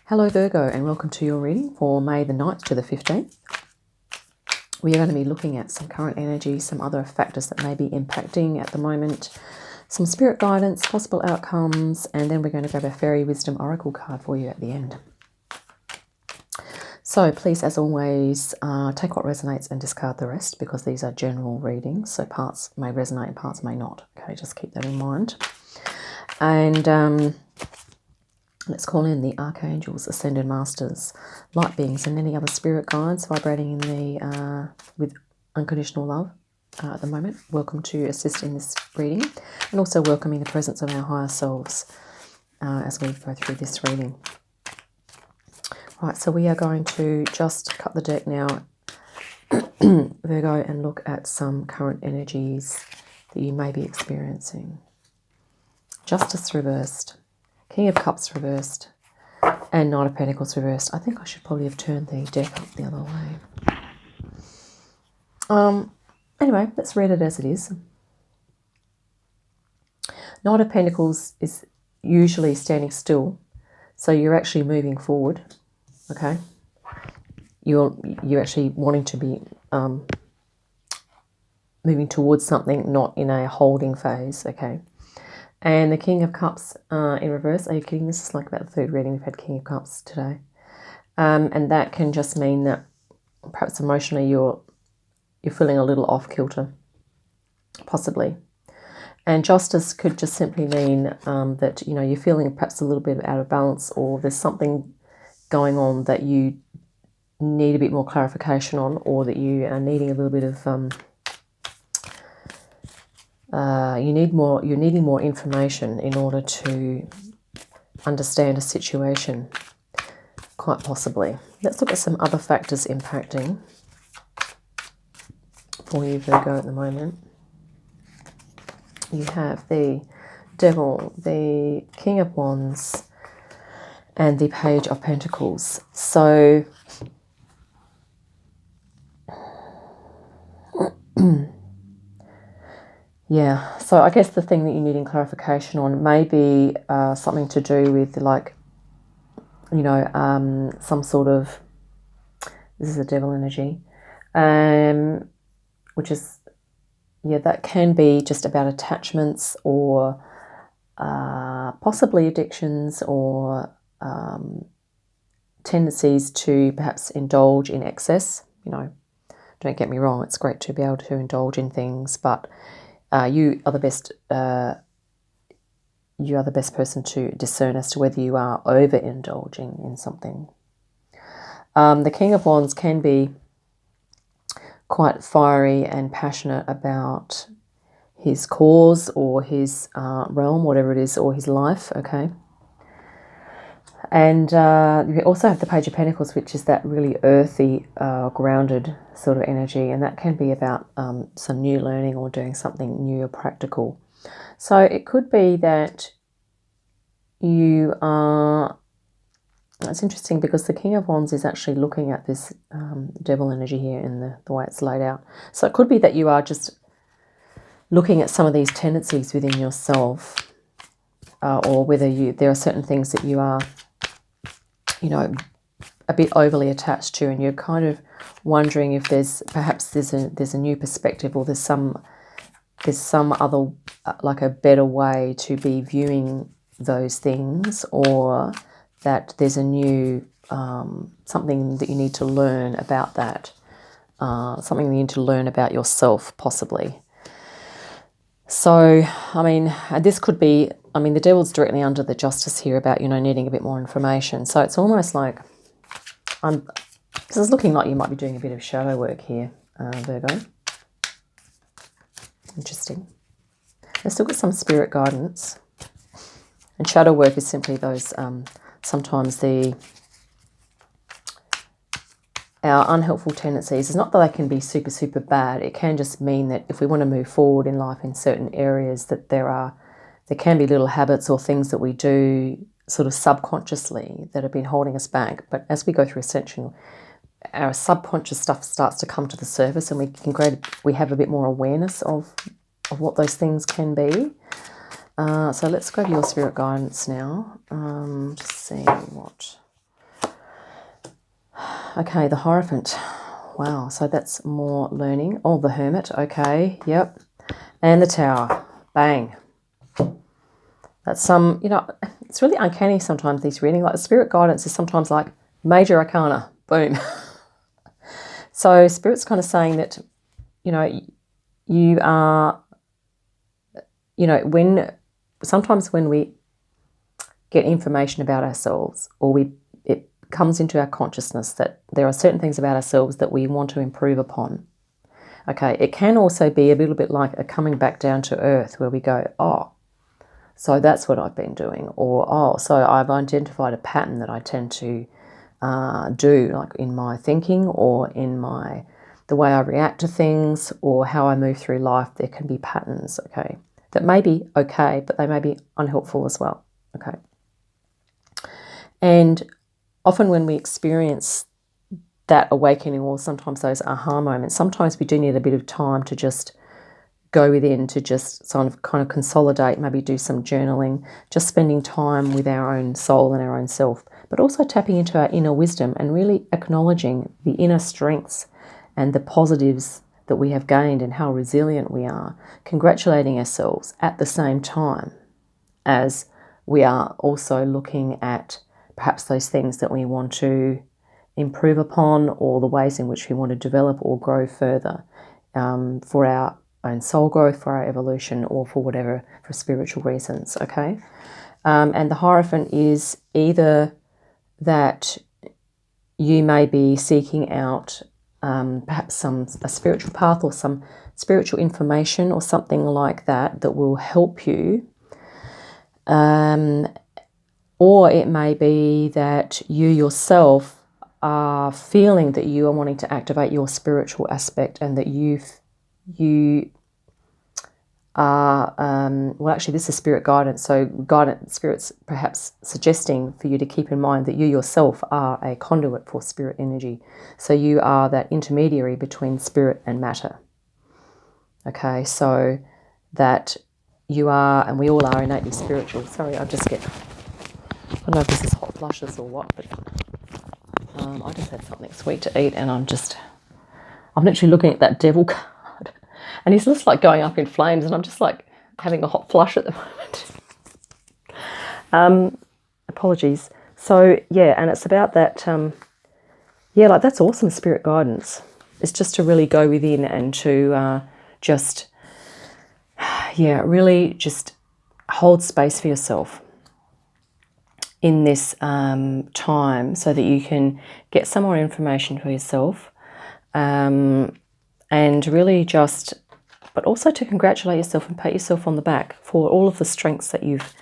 Hello Virgo, and welcome to your reading for May the 9th to the 15th. We are going to be looking at some current energy, some other factors that may be impacting at the moment, some spirit guidance, possible outcomes, and then we're going to grab a Fairy Wisdom Oracle card for you at the end. So please, as always, take what resonates and discard the rest, because these are general readings, so parts may resonate and parts may not. Okay, just keep that in mind. And let's call in the Archangels, Ascendant Masters, Light Beings, and any other spirit guides vibrating in the with unconditional love at the moment. Welcome to assist in this reading, and also welcoming the presence of our higher selves as we go through this reading. Right, so we are going to just cut the deck now, Virgo, and look at some current energies that you may be experiencing. Justice reversed. King of Cups reversed, and Knight of Pentacles reversed. I think I should probably have turned the deck up the other way. Anyway, let's read it as it is. Knight of Pentacles is usually standing still, so you're actually moving forward. Okay, you're actually wanting to be moving towards something, not in a holding phase. Okay. And the King of Cups in reverse. Are you kidding? This is like about the third reading we've had King of Cups today. And that can just mean that perhaps emotionally you're feeling a little off kilter, possibly. And Justice could just simply mean that, you know, you're feeling perhaps a little bit out of balance, or there's something going on that you need a bit more clarification on, or that you are needing a little bit of you're needing more information in order to understand a situation, quite possibly. Let's look at some other factors impacting for you, Virgo, at the moment. You have the Devil, the King of Wands, and the Page of Pentacles. So yeah, so I guess the thing that you're needing clarification on may be something to do with, like, you know, some sort of, this is a Devil energy, which is, yeah, that can be just about attachments, or possibly addictions, or tendencies to perhaps indulge in excess. You know, don't get me wrong, it's great to be able to indulge in things, but you are the best. You are the best person to discern as to whether you are overindulging in something. The King of Wands can be quite fiery and passionate about his cause, or his realm, whatever it is, or his life. Okay. And you also have the Page of Pentacles, which is that really earthy, grounded sort of energy, and that can be about some new learning or doing something new or practical. So it could be that you are, it's interesting because the King of Wands is actually looking at this Devil energy here in the way it's laid out. So it could be that you are just looking at some of these tendencies within yourself, or whether there are certain things that you are, you know, a bit overly attached to, and you're kind of wondering if there's a new perspective, or there's some other, like a better way to be viewing those things, or that there's a new something that you need to learn about that, something you need to learn about yourself, possibly. So, I mean, this could be, I mean, the Devil's directly under the Justice here about, you know, needing a bit more information. So it's almost like, this is looking like you might be doing a bit of shadow work here, Virgo. Interesting. Let's look at some spirit guidance. And shadow work is simply those, sometimes our unhelpful tendencies. It's not that they can be super, super bad. It can just mean that if we want to move forward in life in certain areas, that there can be little habits or things that we do sort of subconsciously that have been holding us back. But as we go through ascension, our subconscious stuff starts to come to the surface, and we have a bit more awareness of what those things can be. So let's grab your spirit guidance now. Just see what Okay, the Hierophant. Wow, so that's more learning. Oh, the Hermit. Okay, yep. And the Tower. Bang. That's some, it's really uncanny sometimes, these reading. Like the spirit guidance is sometimes like major arcana. Boom. So Spirit's kind of saying that, you are, sometimes when we get information about ourselves, or it comes into our consciousness that there are certain things about ourselves that we want to improve upon. Okay, it can also be a little bit like a coming back down to earth, where we go, oh, so that's what I've been doing, or oh, so I've identified a pattern that I tend to do, like in my thinking or in the way I react to things or how I move through life. There can be patterns, okay, that may be okay, but they may be unhelpful as well, okay. And often when we experience that awakening, or sometimes those aha moments, sometimes we do need a bit of time to just go within, to just kind of consolidate, maybe do some journaling, just spending time with our own soul and our own self, but also tapping into our inner wisdom and really acknowledging the inner strengths and the positives that we have gained and how resilient we are, congratulating ourselves at the same time as we are also looking at perhaps those things that we want to improve upon, or the ways in which we want to develop or grow further for our own soul growth, for our evolution, or for spiritual reasons, okay? And the Hierophant is either that you may be seeking out perhaps a spiritual path or some spiritual information or something like that will help you. Or it may be that you yourself are feeling that you are wanting to activate your spiritual aspect, and that you are, well, actually this is spirit guidance. So guidance, spirit's perhaps suggesting for you to keep in mind that you yourself are a conduit for spirit energy. So you are that intermediary between spirit and matter. Okay, so that you are, and we all are, innately spiritual. Sorry, I don't know if this is hot flushes or what, but I just had something sweet to eat, and I'm literally looking at that devil card, and he's just like going up in flames, and I'm just like having a hot flush at the moment. Apologies. So yeah, and it's about that. Like that's awesome spirit guidance. It's just to really go within and to really just hold space for yourself in this time, so that you can get some more information for yourself, and really but also to congratulate yourself and pat yourself on the back for all of the strengths that you've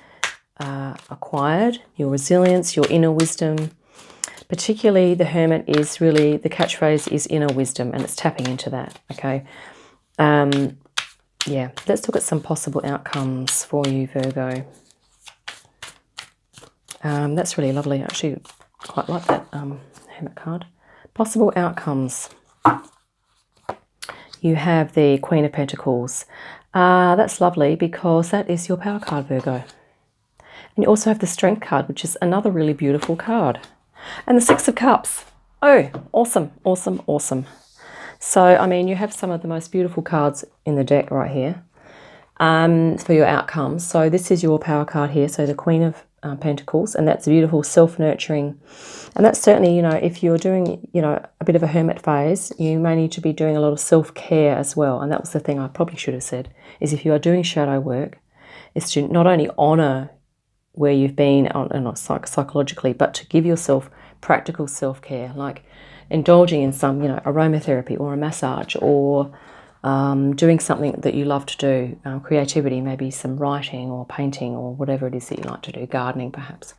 acquired, your resilience, your inner wisdom. Particularly the Hermit is really, the catchphrase is inner wisdom, and it's tapping into that, okay? Let's look at some possible outcomes for you, Virgo. That's really lovely. I actually quite like that Hermit card. Possible outcomes. You have the Queen of Pentacles. That's lovely because that is your power card, Virgo. And you also have the Strength card, which is another really beautiful card. And the Six of Cups. Oh, awesome, awesome, awesome. So, I mean, you have some of the most beautiful cards in the deck right here for your outcomes. So this is your power card here. So the Queen of Pentacles, and that's beautiful, self-nurturing. And that's certainly, if you're doing, a bit of a hermit phase, you may need to be doing a lot of self-care as well. And that was the thing I probably should have said, is if you are doing shadow work, is to not only honor where you've been psychologically, but to give yourself practical self-care, like indulging in some, aromatherapy or a massage, or doing something that you love to do, creativity, maybe some writing or painting or whatever it is that you like to do, gardening perhaps.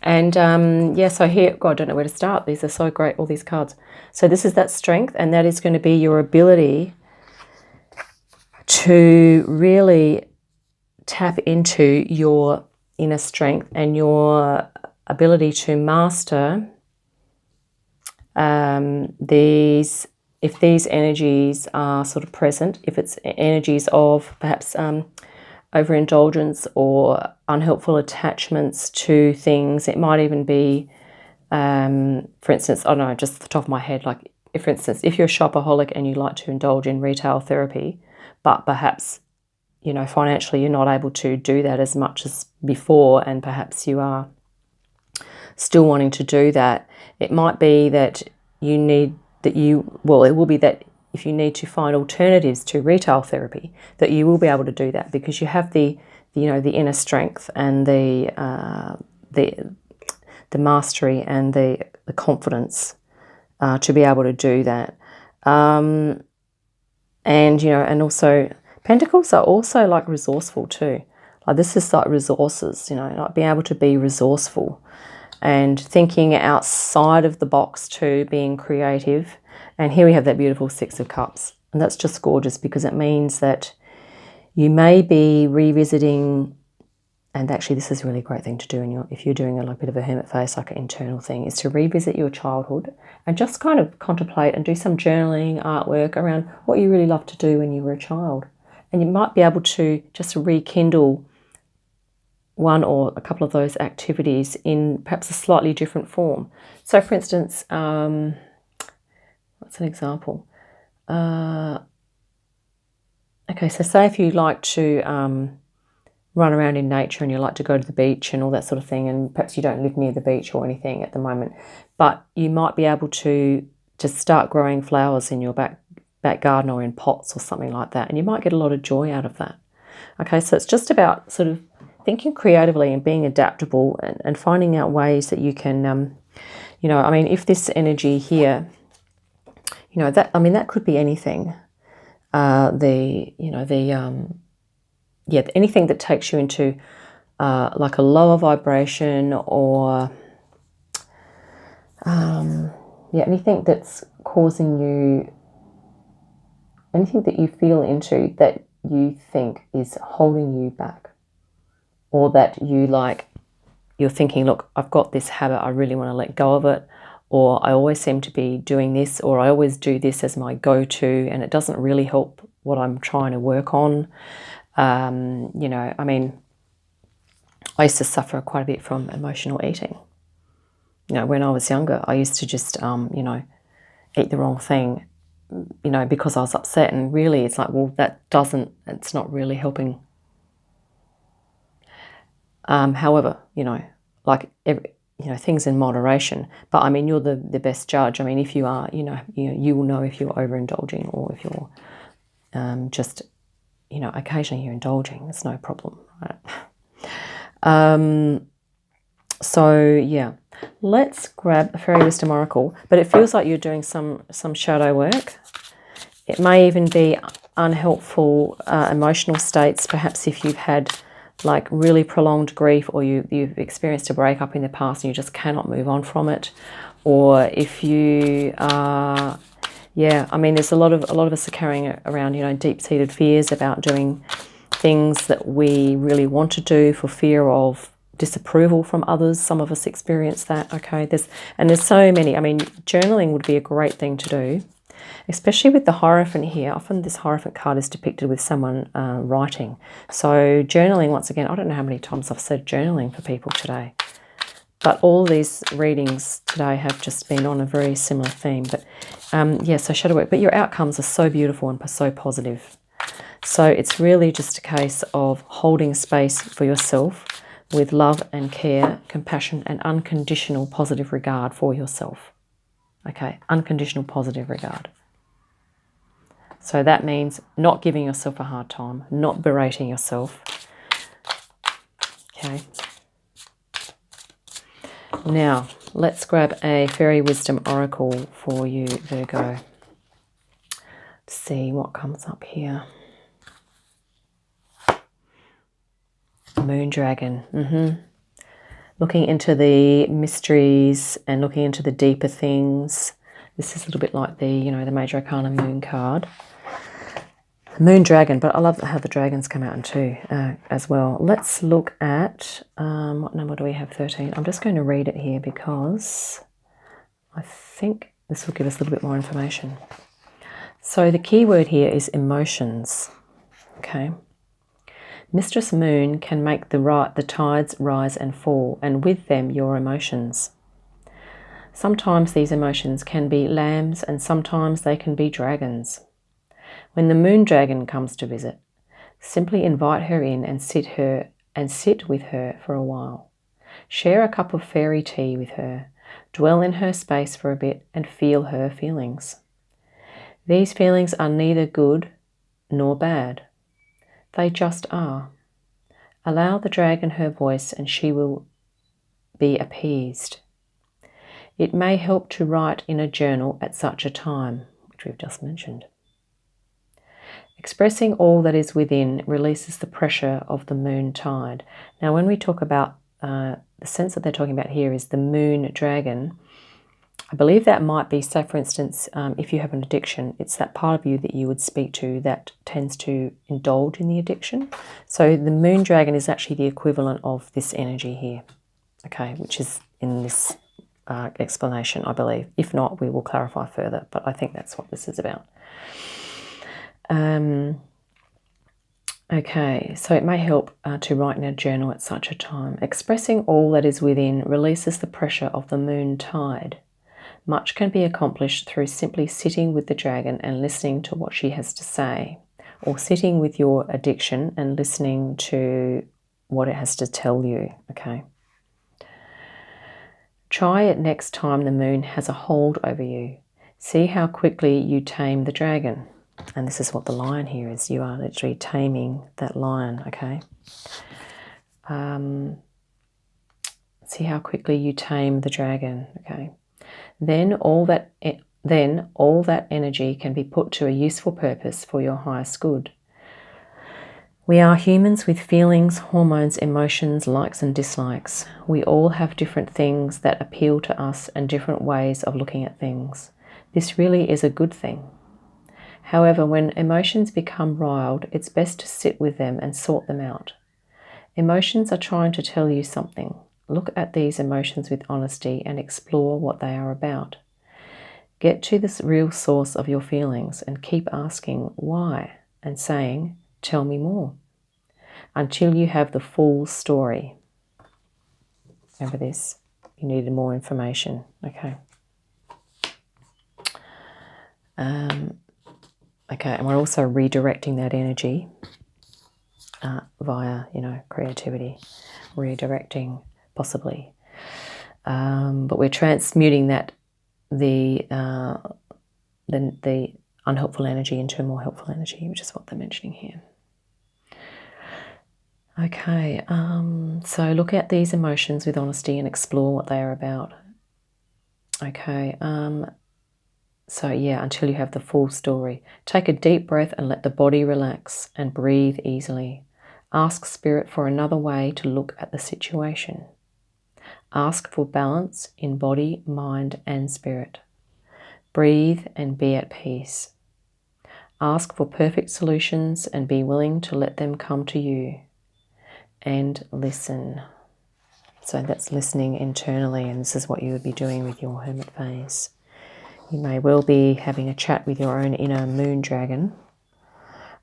And so here, God, I don't know where to start. These are so great, all these cards. So this is that strength, and that is going to be your ability to really tap into your inner strength and your ability to master if these energies are sort of present, if it's energies of perhaps overindulgence or unhelpful attachments to things. It might even be For instance, I don't know, just off the top of my head, like if, for instance, if you're a shopaholic and you like to indulge in retail therapy, but perhaps, you know, financially you're not able to do that as much as before, and perhaps you are still wanting to do that, it might be that you need that you, well, it will be that if you need to find alternatives to retail therapy, that you will be able to do that because you have the you know, the inner strength and the mastery and the confidence to be able to do that. And, you know, and also Pentacles are also like resourceful too. Like this is like resources, you know, like being able to be resourceful and thinking outside of the box too, being creative. And here we have that beautiful Six of Cups. And that's just gorgeous because it means that you may be revisiting, and actually this is a really great thing to do if you're doing a like, bit of a hermit phase, like an internal thing, is to revisit your childhood and just kind of contemplate and do some journaling, artwork around what you really loved to do when you were a child. And you might be able to just rekindle one or a couple of those activities in perhaps a slightly different form. So for instance, what's an example? Okay, so say if you like to run around in nature and you like to go to the beach and all that sort of thing, and perhaps you don't live near the beach or anything at the moment, but you might be able to just start growing flowers in your back garden or in pots or something like that, and you might get a lot of joy out of that. Okay, so it's just about sort of thinking creatively and being adaptable and finding out ways that you can, you know, I mean, if this energy here, you know, that, I mean, that could be anything. Yeah, anything that takes you into like a lower vibration, or yeah, anything that's causing you, anything that you feel into that you think is holding you back, or that you like, you're thinking, look, I've got this habit, I really want to let go of it, or I always seem to be doing this, or I always do this as my go-to and it doesn't really help what I'm trying to work on. You know, I mean, I used to suffer quite a bit from emotional eating. You know, when I was younger, I used to just, you know, eat the wrong thing, you know, because I was upset. And really, it's like, well, it's not really helping. However, you know, like you know, things in moderation. But I mean, you're the best judge. I mean, if you are, you will know if you're overindulging or if you're just, you know, occasionally you're indulging. It's no problem, right? So yeah, let's grab a Fairy Wisdom Oracle. But it feels like you're doing some shadow work. It may even be unhelpful emotional states. Perhaps if you've had like really prolonged grief, or you've experienced a breakup in the past and you just cannot move on from it, or if you are, yeah, I mean, there's a lot of us are carrying around, you know, deep-seated fears about doing things that we really want to do for fear of disapproval from others. Some of us experience that. Okay, there's so many. I mean, journaling would be a great thing to do, especially with the Hierophant here. Often this Hierophant card is depicted with someone writing. So journaling, once again, I don't know how many times I've said journaling for people today, but all these readings today have just been on a very similar theme. But yeah, so shadow work. But your outcomes are so beautiful and so positive. So it's really just a case of holding space for yourself with love and care, compassion, and unconditional positive regard for yourself. Okay, unconditional positive regard. So that means not giving yourself a hard time, not berating yourself. Okay. Now, let's grab a Fairy Wisdom Oracle for you, Virgo. See what comes up here. Moon Dragon. Looking into the mysteries and looking into the deeper things. This is a little bit like the, you know, the Major Arcana Moon card. Moon Dragon, but I love how the dragons come out too as well. Let's look at, what number do we have? 13. I'm just going to read it here because I think this will give us a little bit more information. So the key word here is emotions. Okay. Mistress Moon can make the tides rise and fall, and with them your emotions. Sometimes these emotions can be lambs and sometimes they can be dragons. When the moon dragon comes to visit, simply invite her in and sit with her for a while. Share a cup of fairy tea with her, dwell in her space for a bit and feel her feelings. These feelings are neither good nor bad. They just are. Allow the dragon her voice and she will be appeased. It may help to write in a journal at such a time, which we've just mentioned. Expressing all that is within releases the pressure of the moon tide. Now, when we talk about the sense that they're talking about here is the moon dragon, I believe that might be, say for instance, if you have an addiction, it's that part of you that you would speak to that tends to indulge in the addiction. So the moon dragon is actually the equivalent of this energy here, okay, which is in this explanation, I believe. If not, we will clarify further, but I think that's what this is about. Okay, so it may help to write in a journal at such a time. Expressing all that is within releases the pressure of the moon tide. Much can be accomplished through simply sitting with the dragon and listening to what she has to say, or sitting with your addiction and listening to what it has to tell you, okay? Try it next time the moon has a hold over you. See how quickly you tame the dragon. And this is what the lion here is. You are literally taming that lion, okay? See how quickly you tame the dragon, okay? Then all that energy can be put to a useful purpose for your highest good. We are humans with feelings, hormones, emotions, likes and dislikes. We all have different things that appeal to us and different ways of looking at things. This really is a good thing. However, when emotions become riled, it's best to sit with them and sort them out. Emotions are trying to tell you something. Look at these emotions with honesty and explore what they are about. Get to the real source of your feelings and keep asking why and saying, tell me more, until you have the full story. Remember this, you needed more information, okay? Okay, and we're also redirecting that energy via, creativity, redirecting possibly. But we're transmuting that the unhelpful energy into a more helpful energy, which is what they're mentioning here. Okay, so look at these emotions with honesty and explore what they are about. Okay, so yeah, until you have the full story. Take a deep breath and let the body relax and breathe easily. Ask Spirit for another way to look at the situation. Ask for balance in body, mind, and spirit. Breathe and be at peace. Ask for perfect solutions and be willing to let them come to you. And listen. So that's listening internally, and this is what you would be doing with your hermit phase. You may well be having a chat with your own inner moon dragon.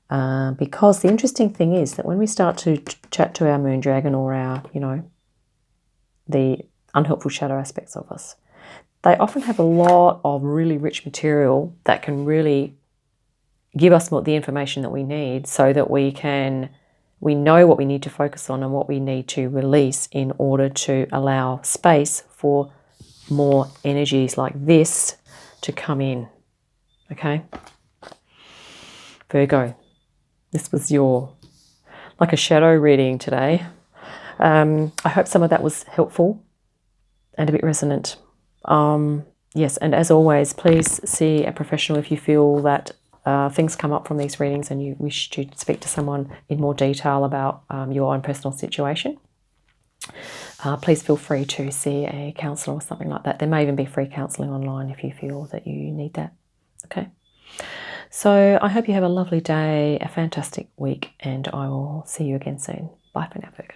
Because the interesting thing is that when we start to chat to our moon dragon or our, the unhelpful shadow aspects of us, they often have a lot of really rich material that can really give us the information that we need so that we know what we need to focus on and what we need to release in order to allow space for more energies like this to come in, okay? Virgo, this was like a shadow reading today. I hope some of that was helpful and a bit resonant. Yes, and as always, please see a professional if you feel that things come up from these readings and you wish to speak to someone in more detail about your own personal situation. Please feel free to see a counsellor or something like that. There may even be free counselling online if you feel that you need that. Okay. So I hope you have a lovely day, a fantastic week, and I will see you again soon. Bye for now, Virgo.